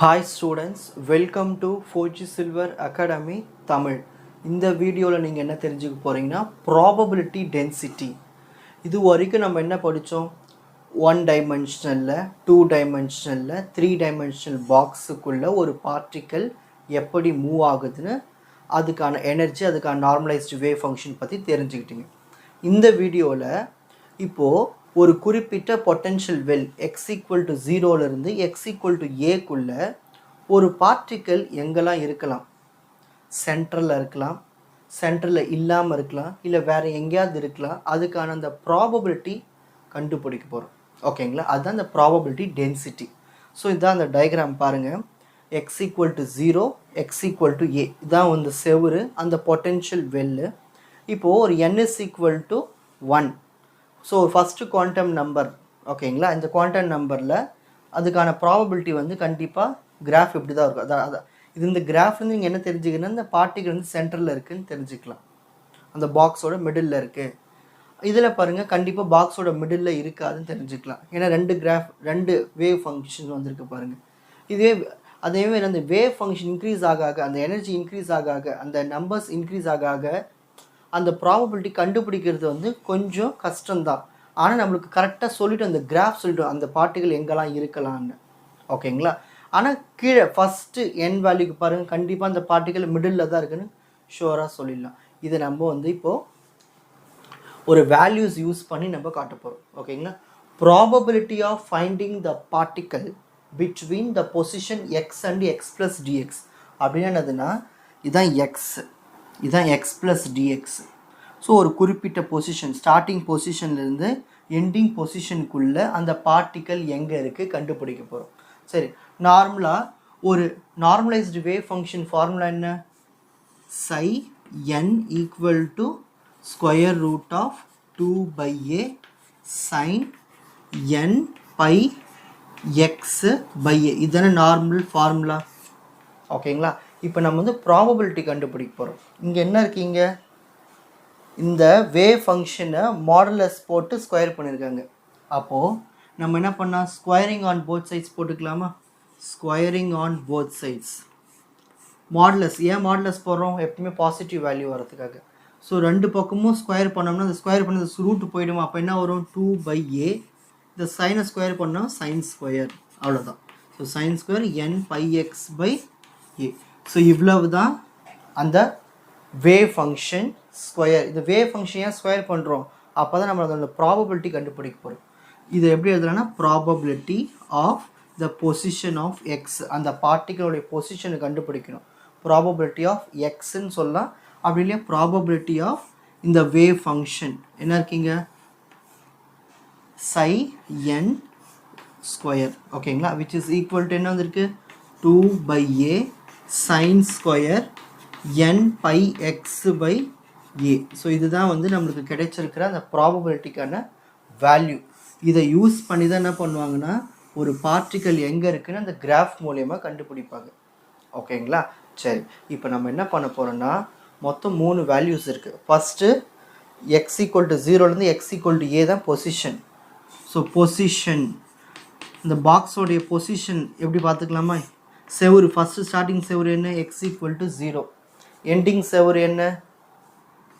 Hi students, welcome to 4G Silver Academy Tamil. இந்த வீடியோவில் நீங்கள் என்ன தெரிஞ்சுக்க போகிறீங்கன்னா probability density. இது வரைக்கும் நம்ம என்ன படித்தோம்? 1 dimensional, 2 dimensional, 3 dimensional பாக்ஸுக்குள்ள ஒரு பார்ட்டிக்கல் எப்படி மூவ் ஆகுதுன்னு அதுக்கான எனர்ஜி அதுக்கான நார்மலைஸ்டு வேவ் ஃபங்க்ஷன் பற்றி தெரிஞ்சுக்கிட்டீங்க. இந்த வீடியோவில் இப்போது ஒரு குறிப்பிட்ட potential well x = 0லேருந்து x = a ஒரு பார்ட்டிக்கல் எங்கெல்லாம் இருக்கலாம், சென்ட்ரலில் இருக்கலாம், சென்ட்ரலில் இல்லாமல் இருக்கலாம், இல்லை வேறு எங்கேயாவது இருக்கலாம். அதுக்கான அந்த ப்ராபபிலிட்டி கண்டுபிடிக்க போகிறோம். ஓகேங்களா? அதுதான் அந்த ப்ராபபிலிட்டி டென்சிட்டி. ஸோ இதுதான் அந்த டயக்ராம் பாருங்கள். x = 0, x = a இதான் வந்து செவுரு, அந்த பொட்டென்ஷியல் வெல்லு. இப்போது ஒரு n = 1. So first quantum number. ஓகேங்களா? இந்த குவாண்டம் நம்பரில் அதுக்கான ப்ராபபிலிட்டி வந்து கண்டிப்பாக கிராஃப் இப்படி தான் இருக்கும். அதான் இது இந்த கிராஃப்லேருந்து நீங்கள் என்ன தெரிஞ்சுக்கணும்னா இந்த பார்ட்டிகல் வந்து சென்டரில் இருக்குதுன்னு தெரிஞ்சுக்கலாம். அந்த பாக்ஸோட மிடில் இருக்குது. இதில் பாருங்கள், கண்டிப்பாக பாக்ஸோட மிடில் இருக்காதுன்னு தெரிஞ்சுக்கலாம். ஏன்னா ரெண்டு வேவ் ஃபங்க்ஷன் வந்திருக்கு பாருங்கள். இதே அதேமாதிரி அந்த வேவ் ஃபங்க்ஷன் இன்க்ரீஸ் ஆக அந்த எனர்ஜி இன்க்ரீஸ் ஆக அந்த நம்பர்ஸ் இன்க்ரீஸ் ஆக அந்த ப்ராபபிலிட்டி கண்டுபிடிக்கிறது வந்து கொஞ்சம் கஷ்டம்தான். ஆனால் நம்மளுக்கு கரெக்டாக சொல்லிவிட்டு அந்த கிராஃப் சொல்லிவிட்டோம் அந்த பார்ட்டிகல் எங்கெல்லாம் இருக்கலாம்னு. ஓகேங்களா? ஆனால் கீழே ஃபஸ்ட்டு என் வேல்யூக்கு பாருங்கள், கண்டிப்பாக அந்த பார்ட்டிகல் மிடில் தான் இருக்குன்னு ஷுவராக சொல்லிடலாம். இதை நம்ம வந்து இப்போது ஒரு வேல்யூஸ் யூஸ் பண்ணி நம்ம காட்ட போகிறோம். ஓகேங்களா? Probability of finding the particle between the position x and x plus dx அப்படின்னு என்னதுன்னா இதுதான் எக்ஸ், இதுதான் எக்ஸ் ப்ளஸ் டிஎக்ஸ். ஸோ ஒரு குறிப்பிட்ட பொசிஷன், ஸ்டார்டிங் பொசிஷன்லேருந்து எண்டிங் பொசிஷனுக்குள்ளே அந்த பார்ட்டிக்கல் எங்கே இருக்குது கண்டுபிடிக்க போகிறோம். சரி, நார்மலாக ஒரு நார்மலைஸ்டு வேவ் ஃபங்க்ஷன் ஃபார்முலா என்ன? psi n = √2/a sin n pi x/a. இதுதானே நார்மல் ஃபார்முலா. ஓகேங்களா? இப்போ நம்ம வந்து ப்ராபபிலிட்டி கண்டுபிடிக்க போகிறோம். இங்கே என்ன இருக்கீங்க, இந்த வேவ் ஃபங்க்ஷனை மாடுலஸ் போட்டு ஸ்கொயர் பண்ணியிருக்காங்க. அப்போது நம்ம என்ன பண்ணால் ஸ்கொயரிங் ஆன் போத் சைட்ஸ் போட்டுக்கலாமா? Squaring on both sides. Modulus ஏன் மாடுலஸ் போடுறோம்? எப்பவுமே பாசிட்டிவ் வேல்யூ வரதுக்காக. ஸோ ரெண்டு பக்கமும் ஸ்கொயர் பண்ணோம்னா அந்த ஸ்கொயர் பண்ணது ரூட் போயிடுமா? அப்போ என்ன வரும்? 2/a. இந்த சைனை ஸ்கொயர் பண்ணால் சைன் ஸ்கொயர், அவ்வளோதான். So sine square n pi x/a. So இவ்வளவு தான் அந்த வேவ் ஃபங்க்ஷன் ஸ்கொயர். இந்த வேவ் ஃபங்க்ஷன் ஏன் ஸ்கொயர் பண்ணுறோம்? அப்போ தான் நம்ம அதோட ப்ராபபிலிட்டி கண்டுபிடிக்க போகிறோம். இது எப்படி எழுதலாம்னா probability of the position of x, அந்த பார்ட்டிகளுடைய பொசிஷனை கண்டுபிடிக்கணும். ப்ராபபிலிட்டி ஆஃப் எக்ஸ்ன்னு சொல்லலாம். அப்படி இல்லையா ப்ராபபிலிட்டி ஆஃப் இந்த வேவ் ஃபங்க்ஷன் என்ன இருக்கீங்க? psi n square. ஓகேங்களா? விச் இஸ் ஈக்குவல் டு என்ன வந்திருக்கு? 2/a sin square n pi x/a. So இதுதான் வந்து நம்மளுக்கு கிடைச்சிருக்கிற அந்த ப்ராபபிலிட்டிக்கான வேல்யூ. இதை யூஸ் பண்ணி தான் என்ன பண்ணுவாங்கன்னா ஒரு பார்ட்டிக்கல் எங்கே இருக்குன்னு அந்த கிராஃப் மூலயமா கண்டுபிடிப்பாங்க. ஓகேங்களா? சரி, இப்போ நம்ம என்ன பண்ண போகிறோம்னா மொத்தம் 3 வேல்யூஸ் இருக்குது. ஃபஸ்ட்டு x = 0லேருந்து x = a தான் பொசிஷன். ஸோ பொசிஷன், இந்த பாக்ஸோடைய பொசிஷன் எப்படி பார்த்துக்கலாமா? செவுரு, ஃபஸ்ட்டு ஸ்டார்டிங் செவுரு என்ன? x = 0. எண்டிங் செவுரு என்ன?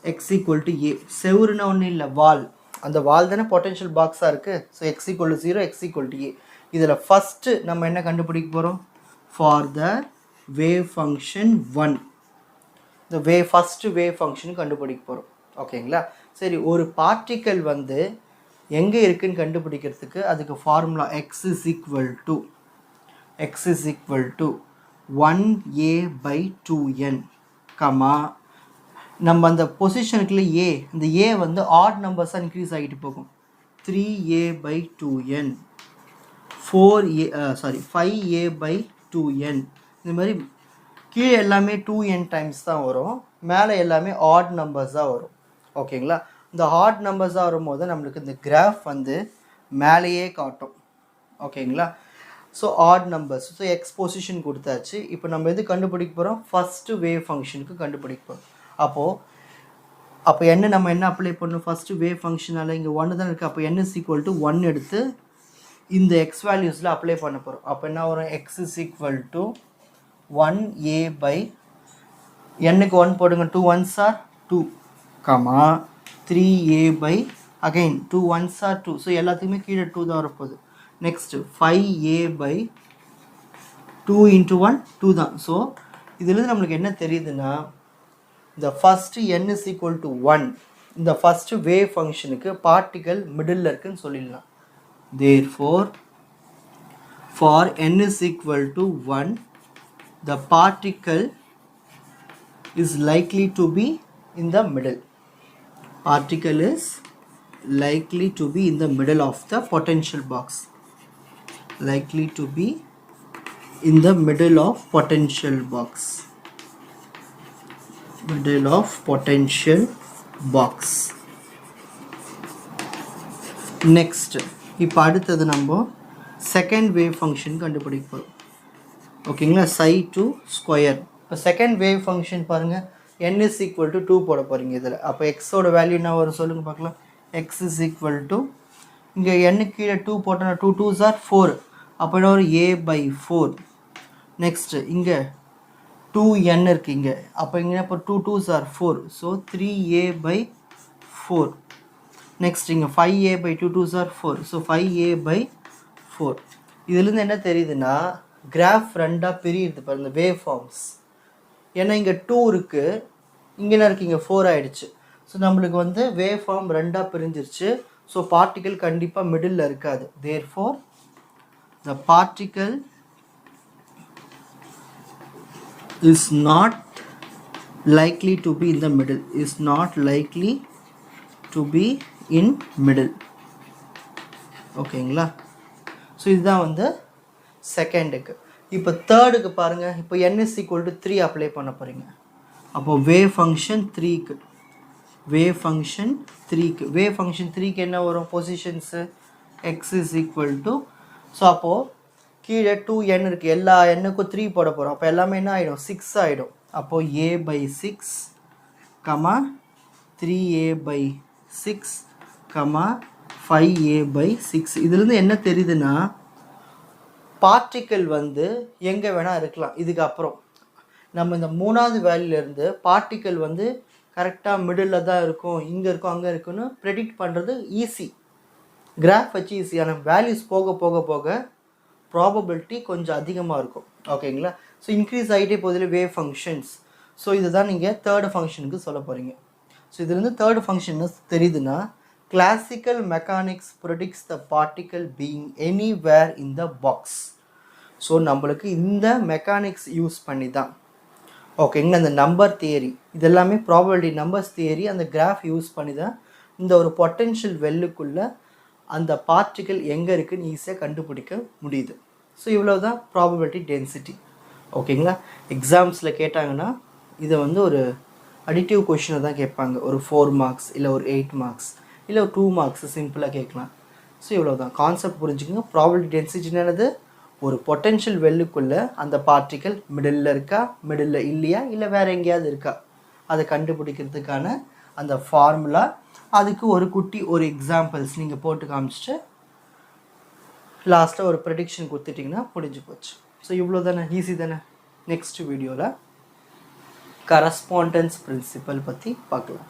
x = a. செவுருன்னா ஒன்றும் இல்லை, வால். அந்த வால் தானே பொட்டென்ஷியல் பாக்ஸாக இருக்குது. So x = 0, x = a. இதில் ஃபஸ்ட்டு நம்ம என்ன கண்டுபிடிக்க போகிறோம்? ஃபார் த வேவ் ஃபங்க்ஷன் 1, இந்த ஃபஸ்ட்டு வேவ் ஃபங்க்ஷன் கண்டுபிடிக்க போகிறோம். ஓகேங்களா? சரி, ஒரு பார்ட்டிக்கல் வந்து எங்கே இருக்குதுன்னு கண்டுபிடிக்கிறதுக்கு அதுக்கு ஃபார்முலா x = 1a/2n, நம்ம அந்த பொசிஷனுக்குள்ள a, இந்த a வந்து ஆட் நம்பர்ஸாக இன்க்ரீஸ் ஆகிட்டு போகும். 3a/2n, 5a/2n. இந்த மாதிரி கீழே எல்லாமே 2n டைம்ஸ் தான் வரும், மேலே எல்லாமே ஆட் நம்பர்ஸ் தான் வரும். ஓகேங்களா? இந்த ஆட் நம்பர்ஸாக வரும்போது நம்மளுக்கு இந்த கிராஃப் வந்து மேலேயே காட்டும். ஓகேங்களா? So odd numbers. So X position கொடுத்தாச்சு. இப்போ நம்ம எது கண்டுபிடிக்க போகிறோம்? ஃபஸ்ட்டு வேவ் ஃபங்க்ஷனுக்கு கண்டுபிடிக்க போகிறோம். அப்போ நம்ம என்ன அப்ளை பண்ணணும்? ஃபஸ்ட்டு வேவ் ஃபங்க்ஷனால் இங்கே 1 தான் இருக்குது. அப்போ n = 1 எடுத்து இந்த x வேல்யூஸில் அப்ளை பண்ண போகிறோம். அப்போ என்ன வரும்? x is equal to 1a by n-க்கு 1 போடுங்க, 2 1s are 2, 3a by again 2 1s are 2. So எல்லாத்துக்குமே கீழே 2 தான் வரப்போகுது. நெக்ஸ்ட் 5a by 2 into 1 2 தான். ஸோ இதுலேருந்து நம்மளுக்கு என்ன தெரியுதுன்னா, இந்த first n is equal to 1, இந்த ஃபஸ்ட்டு வேவ் ஃபங்க்ஷனுக்கு பார்ட்டிக்கல் மிடில் இருக்குன்னு சொல்லிடலாம். Therefore, for n is equal to 1, the particle is likely to be in the middle. Particle is likely to be in the middle of the potential box. Likely to be in the middle of potential box. Middle of potential box. Next, இப்போ அடுத்தது நம்ம second wave function கண்டுபிடிக்க போகிறோம். ஓகேங்களா? psi to square. இப்போ second wave function பாருங்கள், n is equal to 2 போட போகிறீங்க இதில். அப்போ எக்ஸோட வேல்யூ என்ன வரும் சொல்லுங்கள் பார்க்கலாம். x is equal to, இங்கே n கீழே 2 போட்டோன்னா 2 2s are 4, அப்போ என்ன ஒரு a by 4. நெக்ஸ்ட்டு இங்கே 2n இருக்குது இங்கே, அப்போ இங்கே இப்போ 2 2s are 4, so 3a by 4. Next இங்கே 5a by 2 2s are 4, so 5a by 4. இதுலேருந்து என்ன தெரியுதுன்னா, கிராஃப் ரெண்டாக பிரியுது பாருங்க வேவ் ஃபார்ம்ஸ். ஏன்னா இங்கே 2 இருக்குது, இங்கே என்ன இருக்குது, இங்கே 4 ஆகிடுச்சு. ஸோ நம்மளுக்கு வந்து வேவ் ஃபார்ம் ரெண்டாக பிரிஞ்சிருச்சு. ஸோ பார்ட்டிக்கல் கண்டிப்பாக மிடில் இருக்காது. Therefore the particle is not likely to be in the middle. Is not likely to be in middle. ஓகேங்களா? ஸோ இதுதான் வந்து செகண்டுக்கு. இப்போ தேர்டுக்கு பாருங்கள். இப்போ n is equal to 3 apply பண்ண போகிறீங்க. அப்போது வேவ் ஃபங்க்ஷன் 3க்கு, வேவ் ஃபங்க்ஷன் 3க்கு, வேவ் ஃபங்க்ஷன் 3க்கு என்ன வரும் positions? x is equal to, so அப்போது கீழே 2n இருக்குது, எல்லா n-க்கும் 3 போட போகிறோம். அப்போ எல்லாமே என்ன ஆகிடும்? 6 ஆகிடும். அப்போது a by 6, 3a by 6, 5a by 6. இதுலேருந்து என்ன தெரியுதுன்னா, பார்ட்டிக்கல் வந்து எங்கே வேணால் இருக்கலாம். இதுக்கப்புறம் நம்ம இந்த 3வது வேல்யூலேருந்து பார்ட்டிக்கல் வந்து கரெக்டாக மிடில் தான் இருக்கும், இங்கே இருக்கும் அங்கே இருக்குன்னு ப்ரெடிக்ட் பண்ணுறது ஈஸி, கிராஃப் வச்சு ஈஸியான வேல்யூஸ் போக போக போக ப்ராபபிலிட்டி கொஞ்சம் அதிகமாக இருக்கும். ஓகேங்களா? ஸோ இன்க்ரீஸ் ஆகிட்டே போதில் வேவ் ஃபங்க்ஷன்ஸ். ஸோ இதுதான் நீங்கள் தேர்டு ஃபங்க்ஷனுக்கு சொல்ல போகிறீங்க. ஸோ இதுலேருந்து தேர்டு ஃபங்க்ஷன் தெரியுதுன்னா, classical mechanics predicts the particle being anywhere in the box. So நம்மளுக்கு இந்த மெக்கானிக்ஸ் யூஸ் பண்ணி தான், ஓகேங்களா, இந்த நம்பர் தியரி இதெல்லாமே ப்ராபபிலிட்டி நம்பர்ஸ் தியரி, அந்த கிராஃப் யூஸ் பண்ணி தான் இந்த ஒரு பொட்டென்ஷியல் வெல்லுக்குள்ளே அந்த பார்ட்டிக்கல் எங்கே இருக்குதுன்னு ஈஸியாக கண்டுபிடிக்க முடியுது. ஸோ இவ்வளோ தான் ப்ராபபிலிட்டி டென்சிட்டி. ஓகேங்களா? எக்ஸாம்ஸில் கேட்டாங்கன்னா இதை வந்து ஒரு அடிட்டிவ் கொஷினை தான் கேட்பாங்க. ஒரு 4 மார்க்ஸ் இல்லை ஒரு 8 மார்க்ஸ் இல்லை ஒரு 2 மார்க்ஸ் சிம்பிளாக கேட்கலாம். ஸோ இவ்வளோ தான் கான்செப்ட் புரிஞ்சுக்கோங்க. ப்ராபபிலிட்டி டென்சிட்டினானது ஒரு பொட்டென்ஷியல் வெல்லுக்குள்ளே அந்த பார்ட்டிக்கல் மிடில் இருக்கா, மிடில் இல்லையா, இல்லை வேறு எங்கேயாவது இருக்கா, அதை கண்டுபிடிக்கிறதுக்கான அந்த ஃபார்முலா. அதுக்கு ஒரு குட்டி ஒரு எக்ஸாம்பிள்ஸ் நீங்கள் போட்டு காமிச்சிட்டு லாஸ்ட்டாக ஒரு ப்ரெடிக்ஷன் கொடுத்துட்டிங்கன்னா முடிஞ்சு போச்சு. ஸோ இவ்வளோ தானே, ஈஸி தானே. நெக்ஸ்ட் வீடியோவில் கரஸ்பாண்டன்ஸ் பிரின்சிபல் பற்றி பார்க்கலாம்.